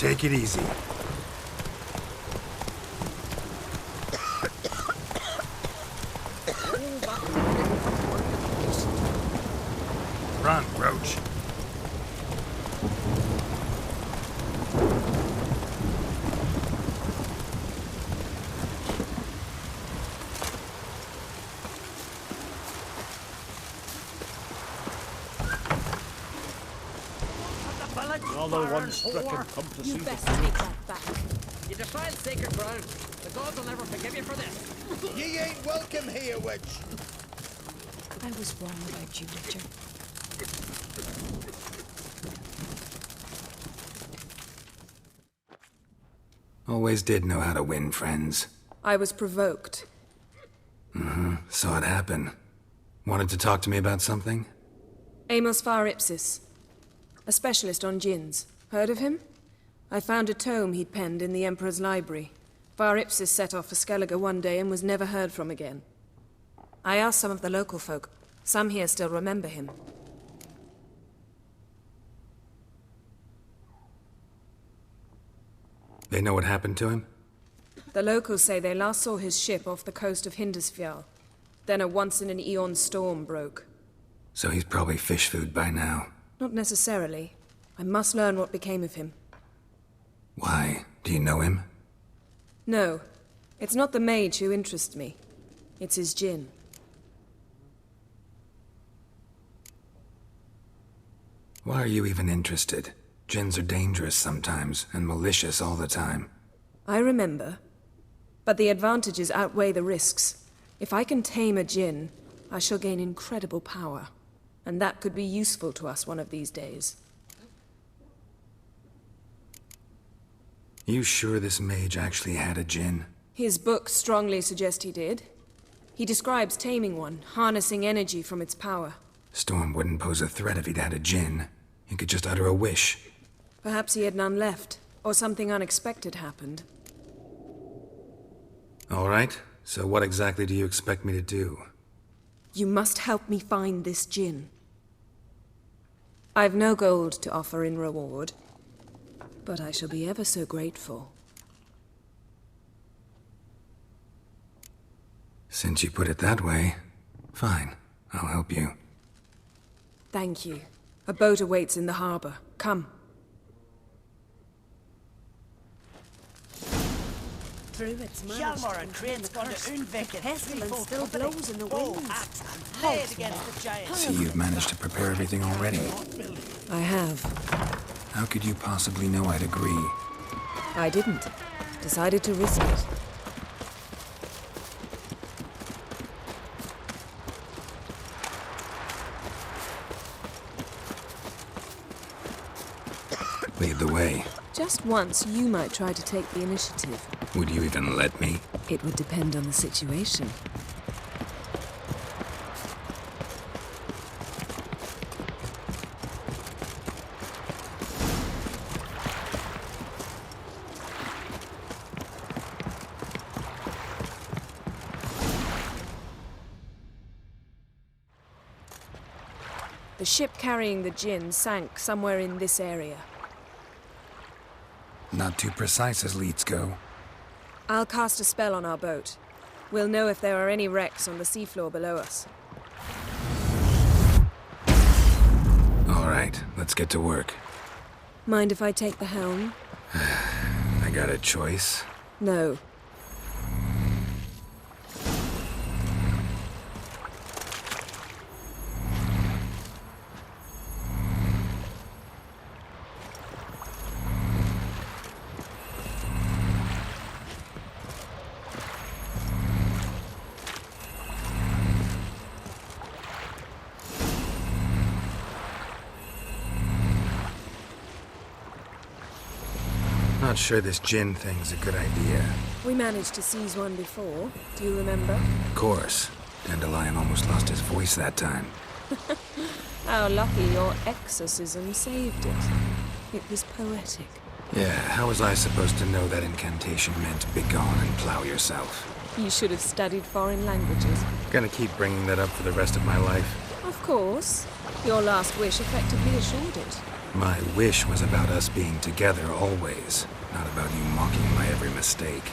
Take it easy. Run, Roach. Another one stricken, come to see You the best take that back. You defiled sacred ground. The gods will never forgive you for this. Ye ain't welcome here, witch. I was wrong about you, Richard. Always did know how to win friends. I was provoked. Saw it happen. Wanted to talk to me about something? Amos Far Ipsis. A specialist on djinns. Heard of him? I found a tome he'd penned in the Emperor's library. Far Ipsis set off for Skellige one day and was never heard from again. I asked some of the local folk. Some here still remember him. They know what happened to him? The locals say they last saw his ship off the coast of Hindisfjall. Then a once-in-an-eon storm broke. So he's probably fish food by now. Not necessarily. I must learn what became of him. Why? Do you know him? No. It's not the mage who interests me. It's his djinn. Why are you even interested? Djinns are dangerous sometimes, and malicious all the time. I remember. But the advantages outweigh the risks. If I can tame a djinn, I shall gain incredible power. And that could be useful to us one of these days. You sure this mage actually had a djinn? His books strongly suggest he did. He describes taming one, harnessing energy from its power. Storm wouldn't pose a threat if he'd had a djinn. He could just utter a wish. Perhaps he had none left, or something unexpected happened. All right, so what exactly do you expect me to do? You must help me find this djinn. I've no gold to offer in reward, but I shall be ever so grateful. Since you put it that way, fine, I'll help you. Thank you. A boat awaits in the harbor. Come. Druids Hjalmar and Crane's gone to Unvik and pestilence still blows in the wind. Laid against the giants. So you've managed to prepare everything already. I have. How could you possibly know I'd agree? I didn't. Decided to risk it. Lead the way. Just once, you might try to take the initiative. Would you even let me? It would depend on the situation. The ship carrying the djinn sank somewhere in this area. Not too precise as leads go. I'll cast a spell on our boat. We'll know if there are any wrecks on the seafloor below us. All right, let's get to work. Mind if I take the helm? I got a choice. No. Not sure this djinn thing's a good idea. We managed to seize one before. Do you remember? Of course. Dandelion almost lost his voice that time. How lucky your exorcism saved it. It was poetic. Yeah, how was I supposed to know that incantation meant begone and plow yourself? You should have studied foreign languages. Gonna keep bringing that up for the rest of my life. Of course. Your last wish effectively assured it. My wish was about us being together always, not about you mocking my every mistake.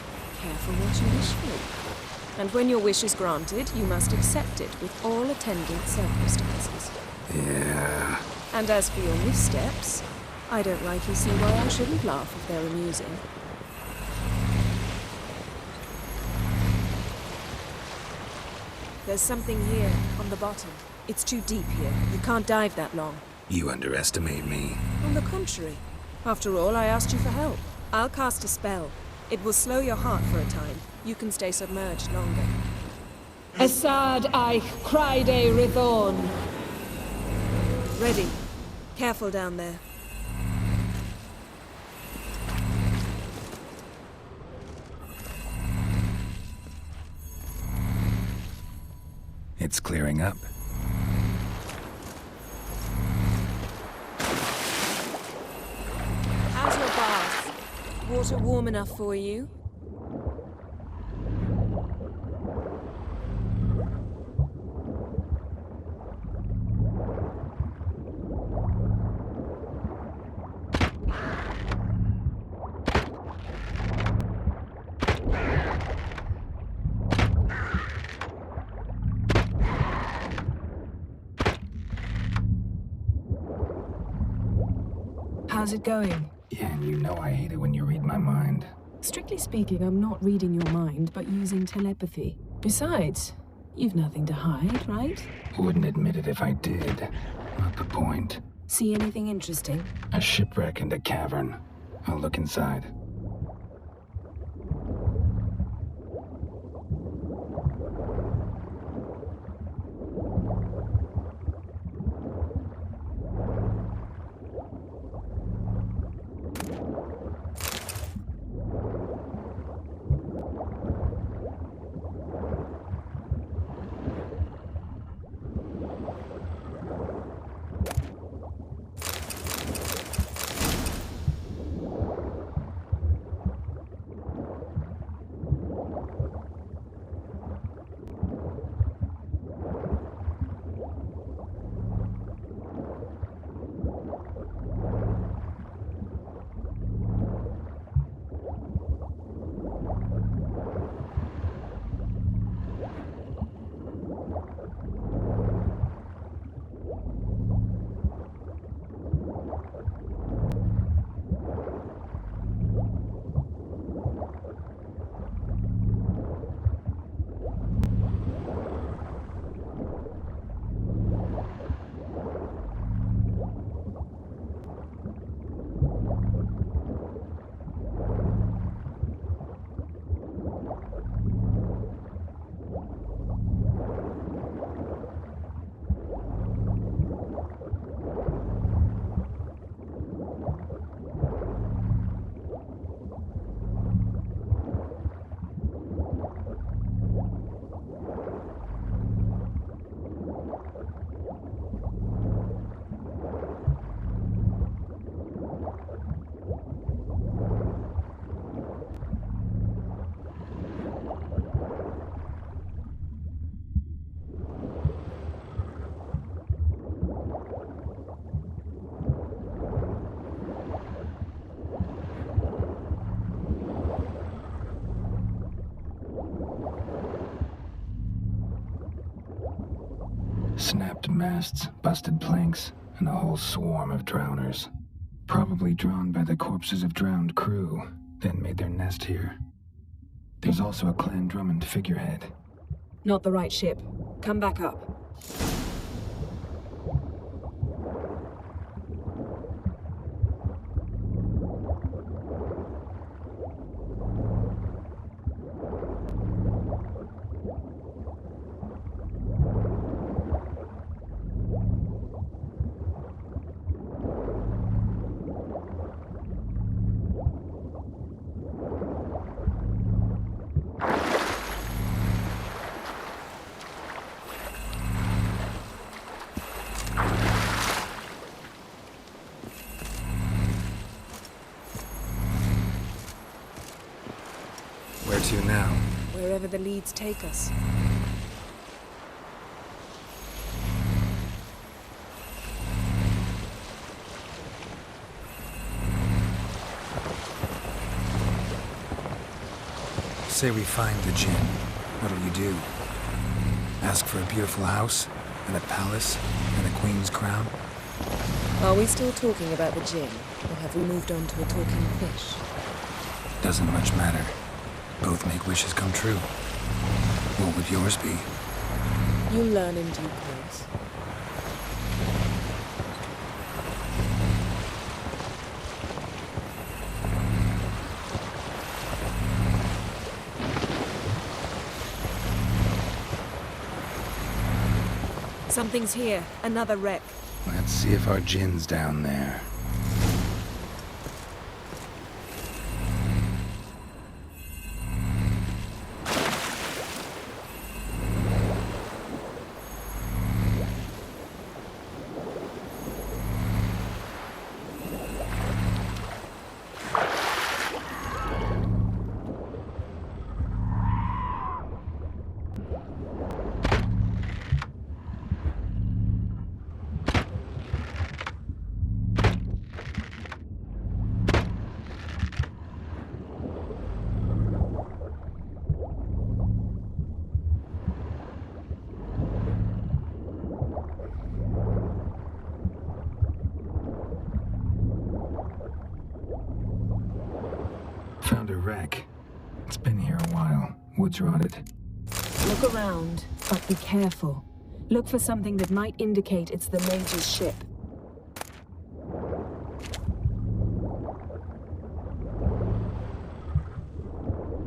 Careful what you wish for. And when your wish is granted, you must accept it with all attendant circumstances. Yeah. And as for your missteps, I don't rightly see why I shouldn't laugh if they're amusing. There's something here, on the bottom. It's too deep here. You can't dive that long. You underestimate me. On the contrary. After all, I asked you for help. I'll cast a spell. It will slow your heart for a time. You can stay submerged longer. Assad I Criede Rithorn. Ready. Careful down there. It's clearing up. How's your bath? Water warm enough for you? How's it going? Yeah, and you know I hate it when you read my mind. Strictly speaking, I'm not reading your mind, but using telepathy. Besides, you've nothing to hide, right? Wouldn't admit it if I did. Not the point. See anything interesting? A shipwreck and a cavern. I'll look inside. Snapped masts, busted planks, and a whole swarm of drowners. Probably drawn by the corpses of drowned crew, then made their nest here. There's also a Clan Drummond figurehead. Not the right ship. Come back up. Where to now? Wherever the leads take us. Say we find the Jinn. What'll you do? Ask for a beautiful house, and a palace, and a queen's crown? Are we still talking about the Jinn, or have we moved on to a talking fish? Doesn't much matter. Both make wishes come true. What would yours be? You'll learn in due course. Something's here. Another wreck. Let's see if our Jinn's down there. Found a wreck. It's been here a while. Wood's rotted. Look around, but be careful. Look for something that might indicate it's the Mage's ship.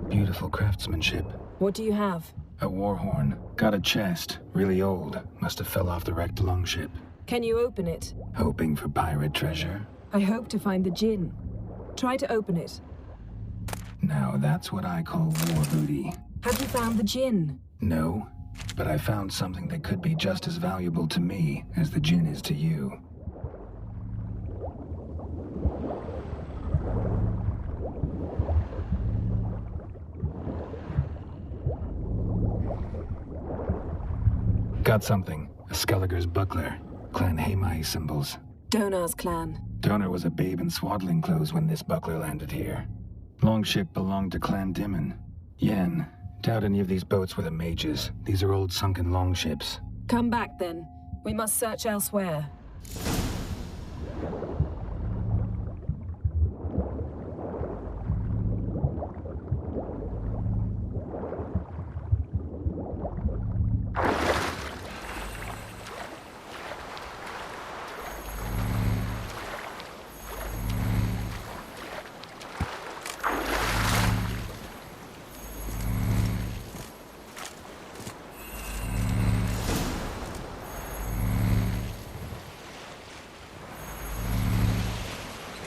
Beautiful craftsmanship. What do you have? A war horn. Got a chest. Really old. Must have fell off the wrecked longship. Can you open it? Hoping for pirate treasure? I hope to find the Jinn. Try to open it. Now that's what I call war booty. Have you found the Jinn? No, but I found something that could be just as valuable to me as the Jinn is to you. Got something. A Skelliger's buckler. Clan Hamai symbols. Donar's clan. Donar was a babe in swaddling clothes when this buckler landed here. Longship belonged to Clan Dimon. Yen, doubt any of these boats were the mages. These are old sunken longships. Come back then. We must search elsewhere.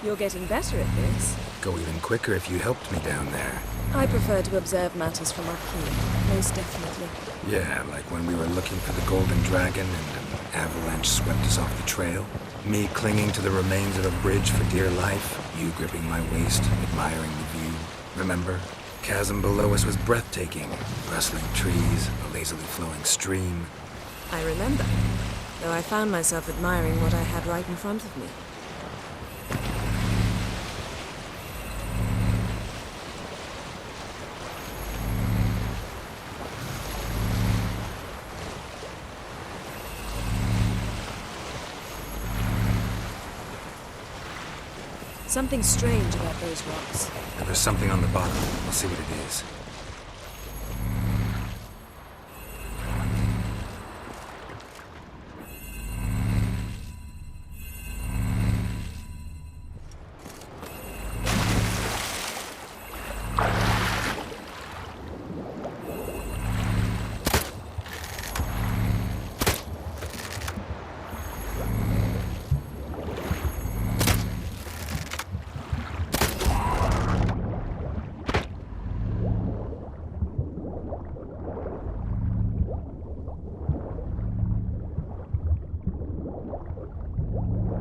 You're getting better at this. Go even quicker if you helped me down there. I prefer to observe matters from up here, most definitely. Yeah, like when we were looking for the Golden Dragon and an avalanche swept us off the trail. Me clinging to the remains of a bridge for dear life. You gripping my waist, admiring the view. Remember? Chasm below us was breathtaking. Rustling trees, a lazily flowing stream. I remember, though I found myself admiring what I had right in front of me. Something strange about those rocks. And there's something on the bottom. We'll see what it is.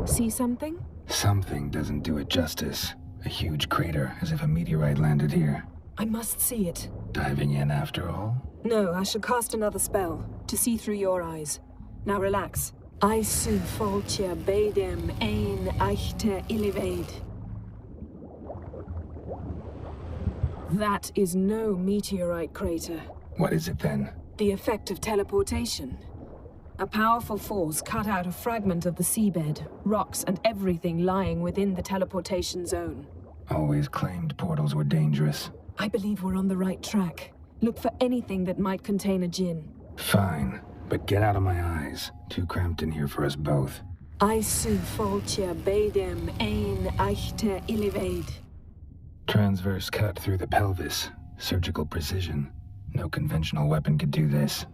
See something? Something doesn't do it justice. A huge crater, as if a meteorite landed here. I must see it. Diving in after all? No, I shall cast another spell, to see through your eyes. Now relax. Aisu foltia beidem ein eichte iliveid. That is no meteorite crater. What is it then? The effect of teleportation. A powerful force cut out a fragment of the seabed, rocks and everything lying within the teleportation zone. Always claimed portals were dangerous. I believe we're on the right track. Look for anything that might contain a djinn. Fine, but get out of my eyes. Too cramped in here for us both. Isu foltia bedem ein eichte illivaid. Transverse cut through the pelvis. Surgical precision. No conventional weapon could do this.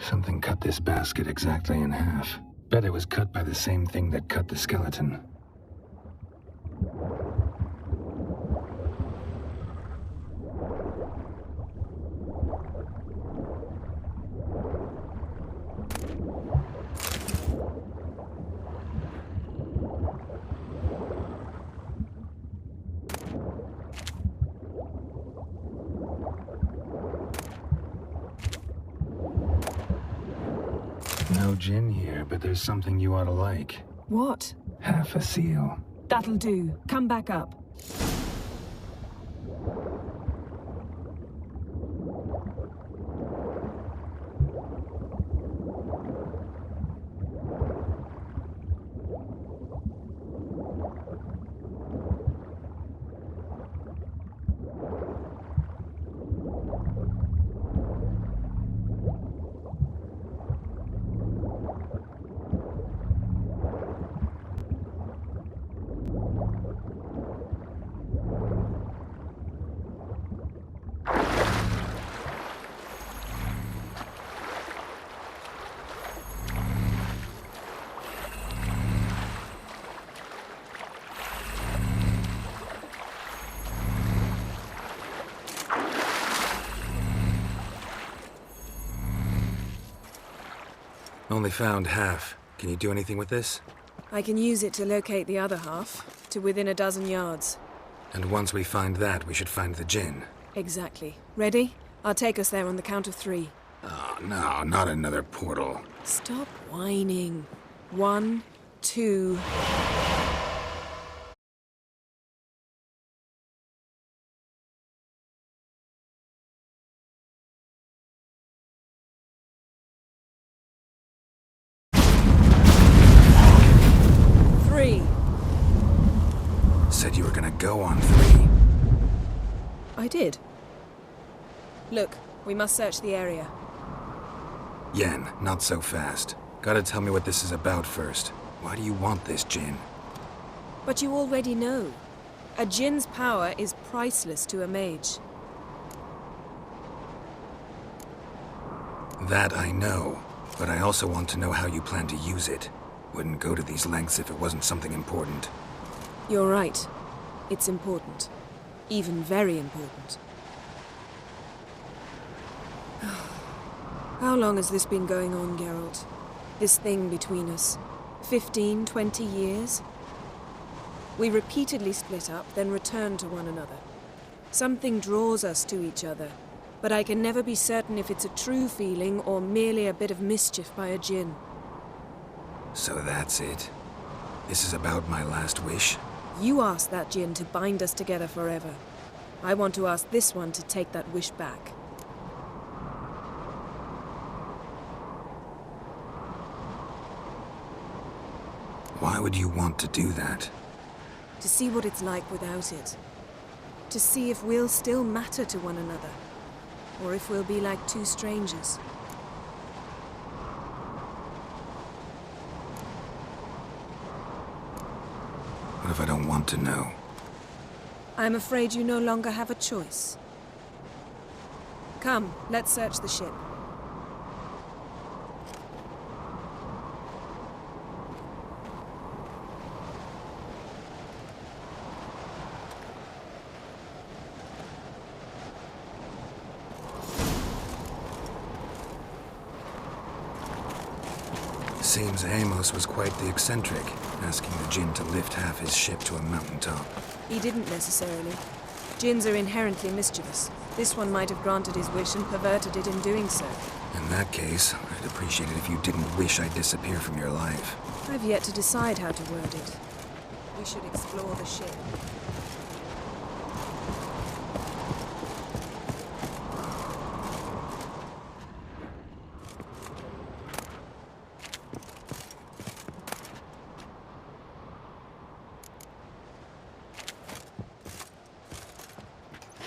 Something cut this basket exactly in half. Bet it was cut by the same thing that cut the skeleton. No djinn here, but there's something you ought to like. What? Half a seal. That'll do. Come back up. Only found half. Can you do anything with this? I can use it to locate the other half, to within a dozen yards. And once we find that, we should find the djinn. Exactly. Ready? I'll take us there on the count of 3. Oh, no, not another portal. Stop whining. 1, 2... Said you were gonna go on 3. I did. Look, we must search the area. Yen, not so fast. Gotta tell me what this is about first. Why do you want this djinn? But you already know. A djinn's power is priceless to a mage. That I know, but I also want to know how you plan to use it. Wouldn't go to these lengths if it wasn't something important. You're right. It's important. Even very important. How long has this been going on, Geralt? This thing between us? 15, 20 years? We repeatedly split up, then returned to one another. Something draws us to each other, but I can never be certain if it's a true feeling or merely a bit of mischief by a djinn. So that's it. This is about my last wish? You asked that djinn to bind us together forever. I want to ask this one to take that wish back. Why would you want to do that? To see what it's like without it. To see if we'll still matter to one another. Or if we'll be like two strangers. What if I don't want to know? I'm afraid you no longer have a choice. Come, let's search the ship. Seems Amos was quite the eccentric, asking the Jinn to lift half his ship to a mountaintop. He didn't necessarily. Jinns are inherently mischievous. This one might have granted his wish and perverted it in doing so. In that case, I'd appreciate it if you didn't wish I'd disappear from your life. I've yet to decide how to word it. We should explore the ship.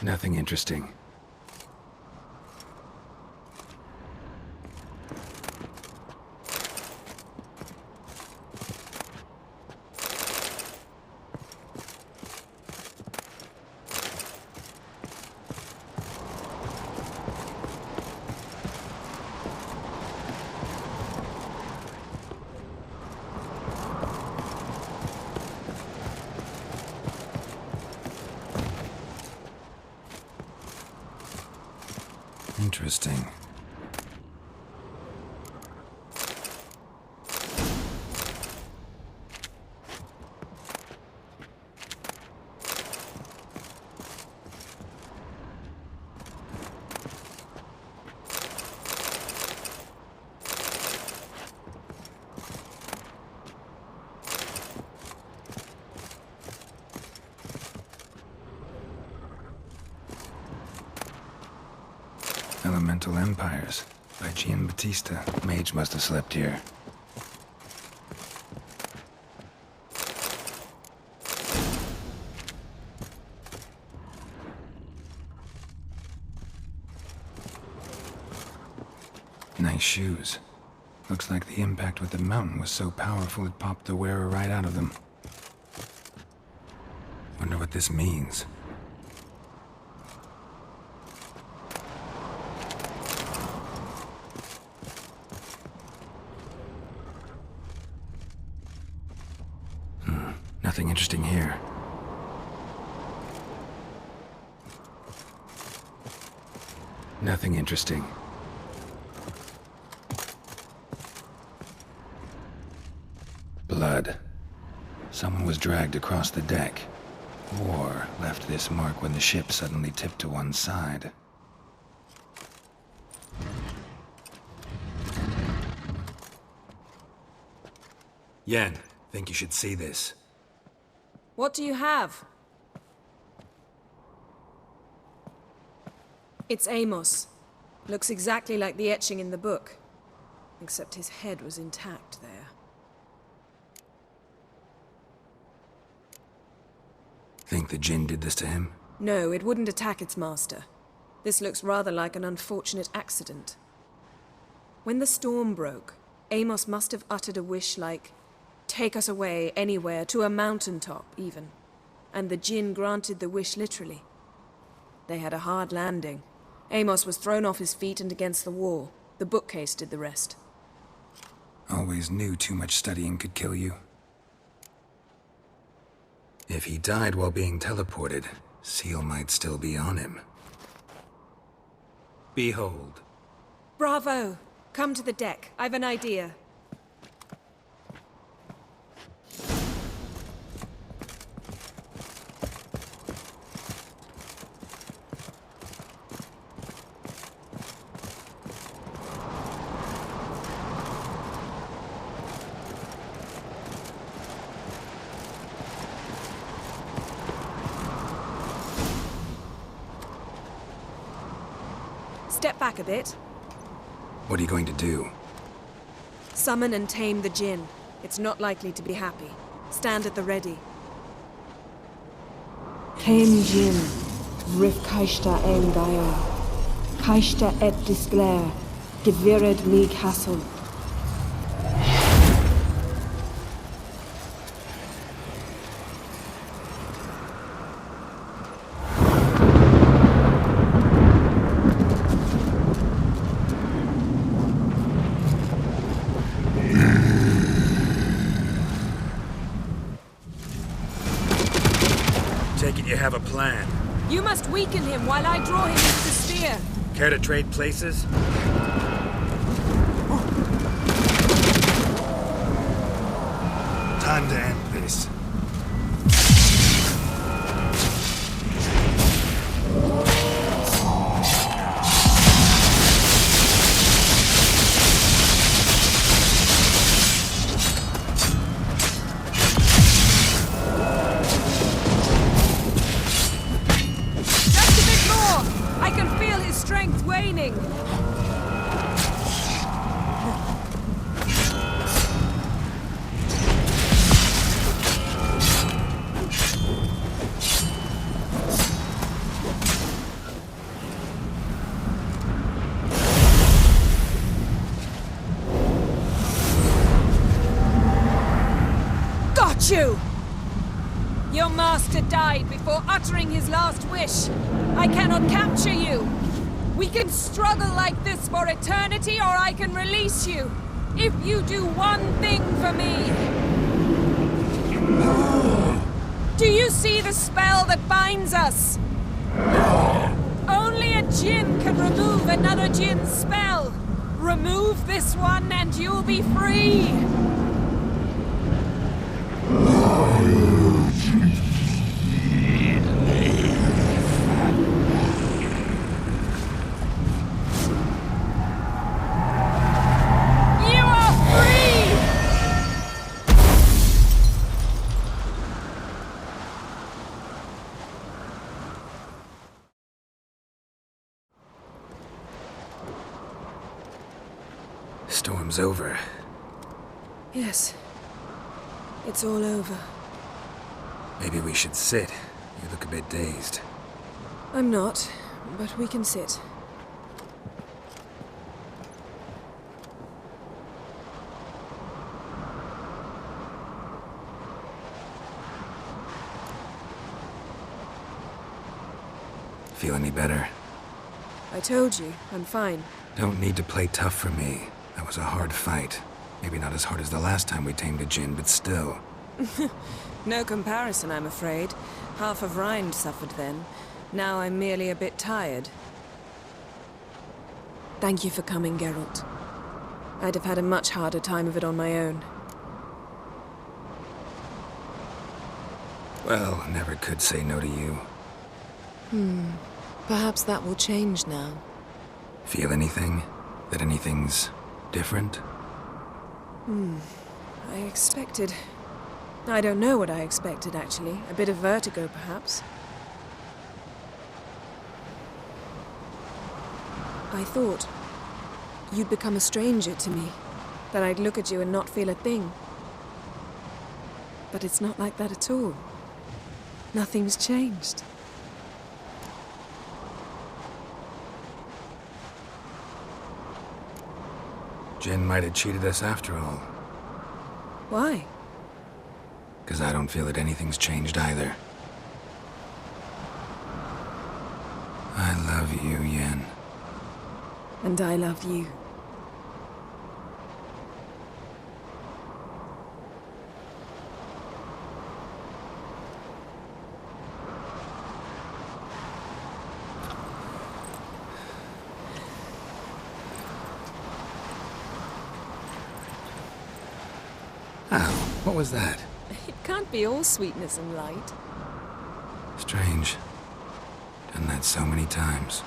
Nothing interesting. Interesting. Elemental Empires by Giambattista. Mage must have slept here. Nice shoes. Looks like the impact with the mountain was so powerful it popped the wearer right out of them. Wonder what this means. Nothing interesting here. Nothing interesting. Blood. Someone was dragged across the deck. Or left this mark when the ship suddenly tipped to one side. Yen, think you should see this. What do you have? It's Amos. Looks exactly like the etching in the book. Except his head was intact there. Think the Jinn did this to him? No, it wouldn't attack its master. This looks rather like an unfortunate accident. When the storm broke, Amos must have uttered a wish like, "Take us away, anywhere, to a mountaintop, even." And the Jinn granted the wish literally. They had a hard landing. Amos was thrown off his feet and against the wall. The bookcase did the rest. Always knew too much studying could kill you. If he died while being teleported, Seal might still be on him. Behold. Bravo! Come to the deck. I've an idea. Step back a bit. What are you going to do? Summon and tame the Jinn. It's not likely to be happy. Stand at the ready. Tame Jinn, Rif Kaishta Engaya, Kaishta et Disglair, Gevired me Castle. Take it you have a plan. You must weaken him while I draw him into the sphere. Care to trade places? time to end this. Just a bit more! I can feel his strength waning. Got you! Your master died before uttering his last wish. I cannot capture you. We can struggle like this for eternity, or I can release you. If you do one thing for me. Do you see the spell that binds us? Only a djinn can remove another djinn's spell. Remove this one and you'll be free. Storm's over. Yes. It's all over. Maybe we should sit. You look a bit dazed. I'm not, but we can sit. Feel any better? I told you, I'm fine. Don't need to play tough for me. That was a hard fight. Maybe not as hard as the last time we tamed a djinn, but still. No comparison, I'm afraid. Half of Rind suffered then. Now I'm merely a bit tired. Thank you for coming, Geralt. I'd have had a much harder time of it on my own. Well, never could say no to you. Perhaps that will change now. Feel anything? That anything's different? I expected... I don't know what I expected, actually. A bit of vertigo, perhaps. I thought you'd become a stranger to me. That I'd look at you and not feel a thing. But it's not like that at all. Nothing's changed. Jinn might have cheated us after all. Why? 'Cause I don't feel that anything's changed either. I love you, Yen. And I love you. Ow, what was that? It can't be all sweetness and light. Strange. Done that so many times.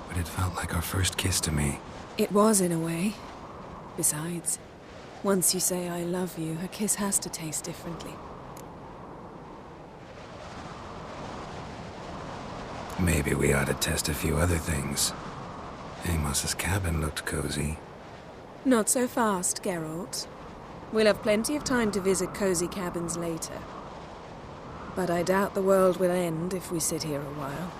But it felt like our first kiss to me. It was, in a way. Besides, once you say I love you, a kiss has to taste differently. Maybe we ought to test a few other things. Amos's cabin looked cozy. Not so fast, Geralt. We'll have plenty of time to visit cozy cabins later. But I doubt the world will end if we sit here a while.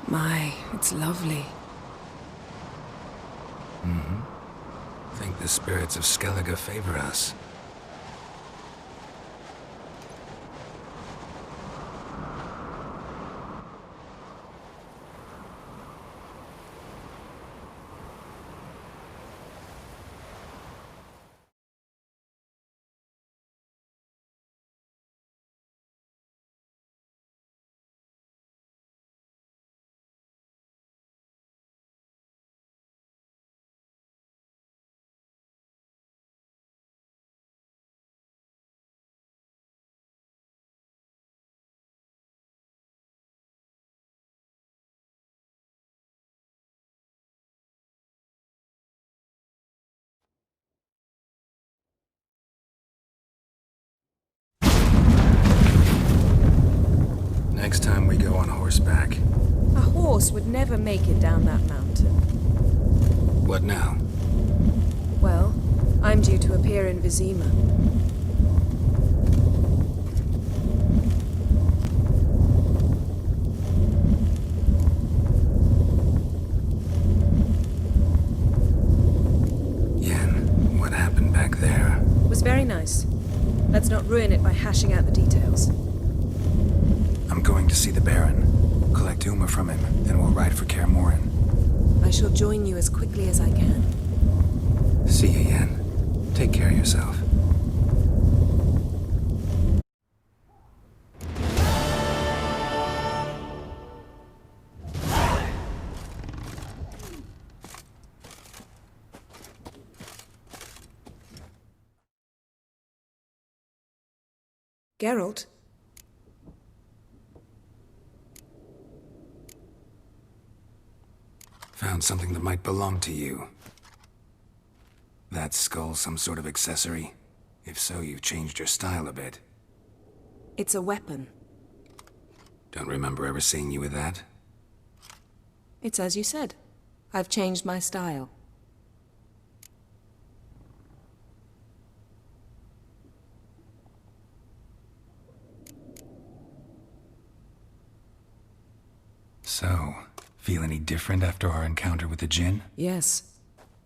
My, it's lovely. Think the spirits of Skellige favor us. force would never make it down that mountain. What now? Well, I'm due to appear in Vizima. Yen, what happened back there? It was very nice. Let's not ruin it by hashing out the details. I'm going to see the Baron, collect Uma from him, and we'll ride for Kaer Morhen. I shall join you as quickly as I can. See you, Yen. Take care of yourself. Geralt? Found something that might belong to you. That skull some sort of accessory? If so, you've changed your style a bit. It's a weapon. Don't remember ever seeing you with that? It's as you said. I've changed my style. So, feel any different after our encounter with the Djinn? Yes.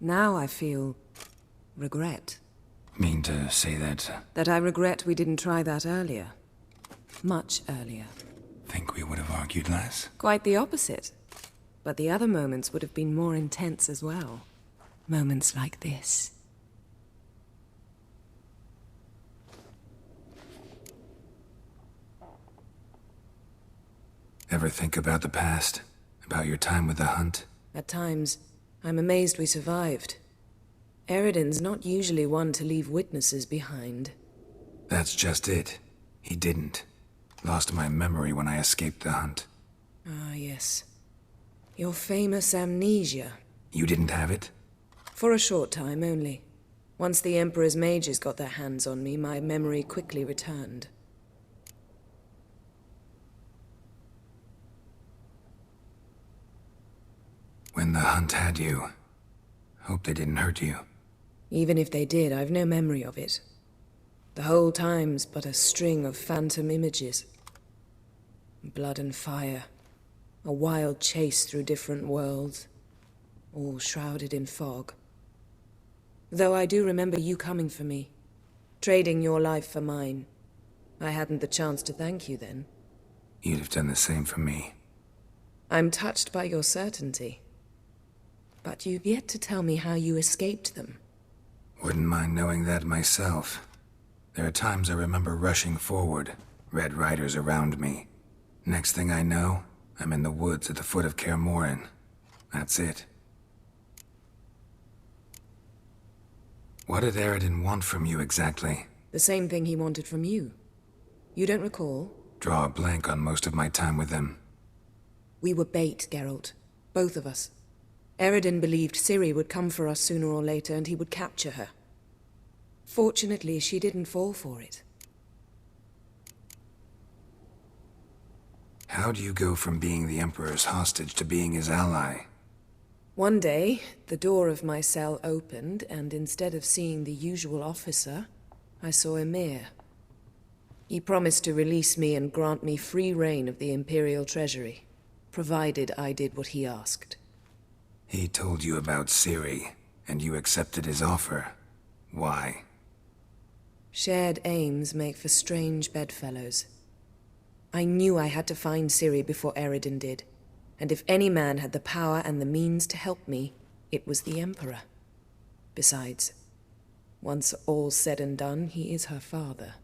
Now I feel... regret. Mean to say that... That I regret we didn't try that earlier. Much earlier. Think we would have argued less? Quite the opposite. But the other moments would have been more intense as well. Moments like this. Ever think about the past? About your time with the Hunt? At times, I'm amazed we survived. Eridan's not usually one to leave witnesses behind. That's just it. He didn't. Lost my memory when I escaped the Hunt. Ah, yes. Your famous amnesia. You didn't have it? For a short time only. Once the Emperor's mages got their hands on me, my memory quickly returned. When the Hunt had you, hope they didn't hurt you. Even if they did, I've no memory of it. The whole time's but a string of phantom images. Blood and fire. A wild chase through different worlds. All shrouded in fog. Though I do remember you coming for me. Trading your life for mine. I hadn't the chance to thank you then. You'd have done the same for me. I'm touched by your certainty. But you've yet to tell me how you escaped them. Wouldn't mind knowing that myself. There are times I remember rushing forward, Red Riders around me. Next thing I know, I'm in the woods at the foot of Kaer Morhen. That's it. What did Eridan want from you exactly? The same thing he wanted from you. You don't recall? Draw a blank on most of my time with him. We were bait, Geralt. Both of us. Eridan believed Ciri would come for us sooner or later and he would capture her. Fortunately, she didn't fall for it. How do you go from being the Emperor's hostage to being his ally? One day, the door of my cell opened, and instead of seeing the usual officer, I saw Emir. He promised to release me and grant me free reign of the Imperial Treasury, provided I did what he asked. He told you about Ciri, and you accepted his offer. Why? Shared aims make for strange bedfellows. I knew I had to find Ciri before Eridan did, and if any man had the power and the means to help me, it was the Emperor. Besides, once all's said and done, he is her father.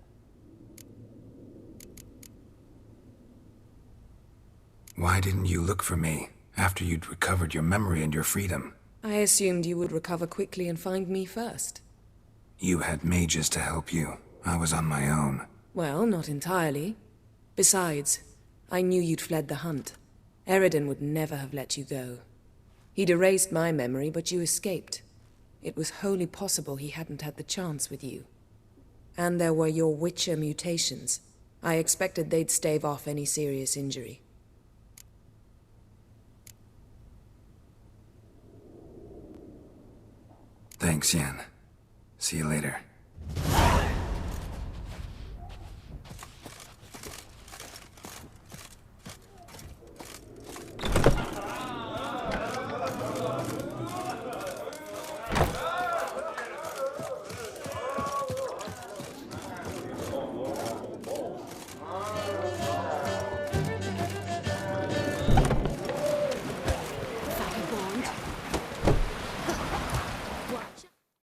Why didn't you look for me, after you'd recovered your memory and your freedom? I assumed you would recover quickly and find me first. You had mages to help you. I was on my own. Well, not entirely. Besides, I knew you'd fled the Hunt. Eridan would never have let you go. He'd erased my memory, but you escaped. It was wholly possible he hadn't had the chance with you. And there were your Witcher mutations. I expected they'd stave off any serious injury. Thanks, Yan. See you later.